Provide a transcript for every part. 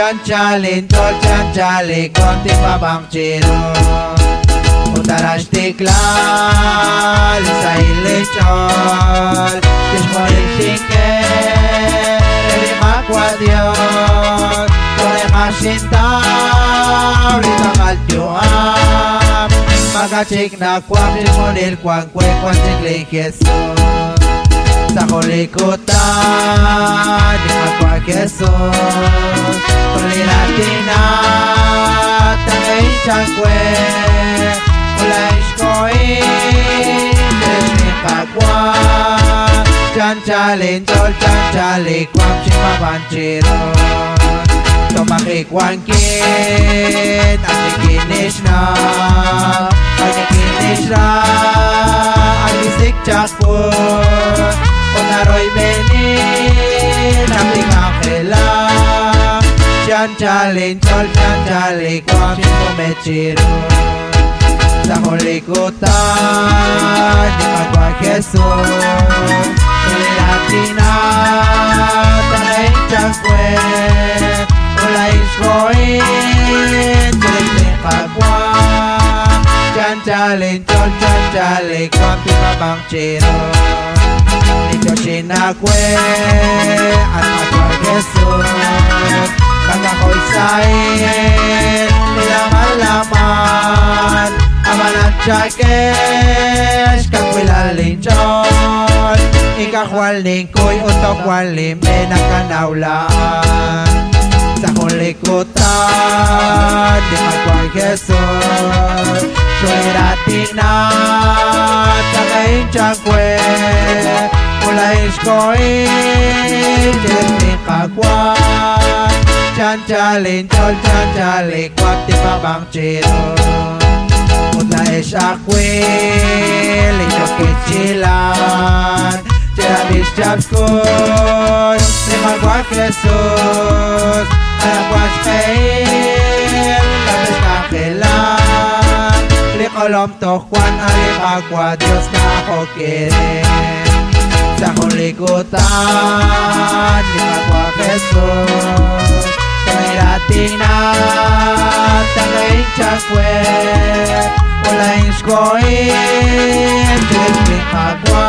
Chanchalin tol chanchali konti babang chiro Utarash tiklal sa ilichol Kishmoil shinker Elima kwadiot Tore mashintaw Ritangal tiyuam Magachik na kwam Kishmoil kwang kwe kwan sigli Jesus Sa kulikutan Di magkwa Jesus Kuliratina Tangay changkwe Ulay shkoin Deshmi kagwa Chanchalin chol chanchali Kwam shimabanchiro Tomakikwankin Anikinis na Anikinis na Anisik chakpun Unaroy benin Aming akela Chanchalin chol chanchali Kwam shimumechiro Sa kulikutan Di magwa Jesus Kuliratina Tanay chakwe Ulay shkoin Tulik kagwa Chanchalin chol chanchali Kwam pimabang chiro Nito sinakwe At magwa Jesus Kagakoy sain Nilang alaman Amanat chakesh Kakwilalin chon Ikakwal ningkoy Utokwal lime Nakanaulaan Sa kulikutan Di magwag Jesus Suiratina Tangay chakwe Ulay shkoin Jilmi kagwa Chanchalin chol chanchali Kwam ti babang chiro Utlae shakwil Ito kichilan Cherabis chapskun Rimagwag Jesus Alagwag kail Labis kakilan Likolom tokwan Alimagwa Diyos na ako kirin Sa kulikutan Rimagwag Jesus Kuliratina Tangay chakwe Ulay shkoin Jilmi kagwa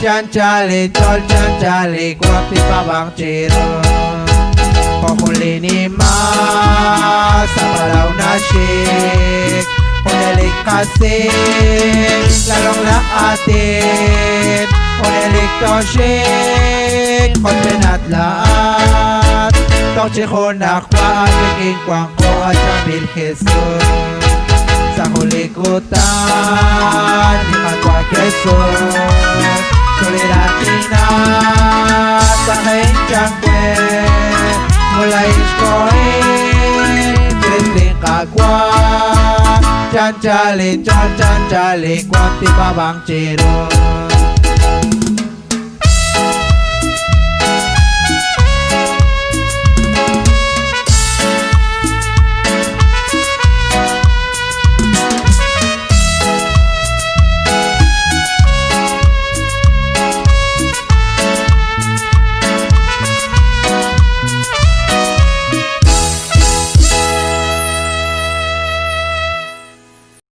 Chanchalin chol chanchali Kwam pimabang chiro Kukulinima Sa balaw na shik Unelik kasik Lalong lakatin Unelik toshik Kontinat lahat Tokchikuna kwa Paging kwang ko At sabil Jesus Sa kulikutan Di magwa Jesus Kuliratina Tangay changkwe Mulay shkoin Trisling kagwa Chanchalin chol chanchali Kwam ti babang chiro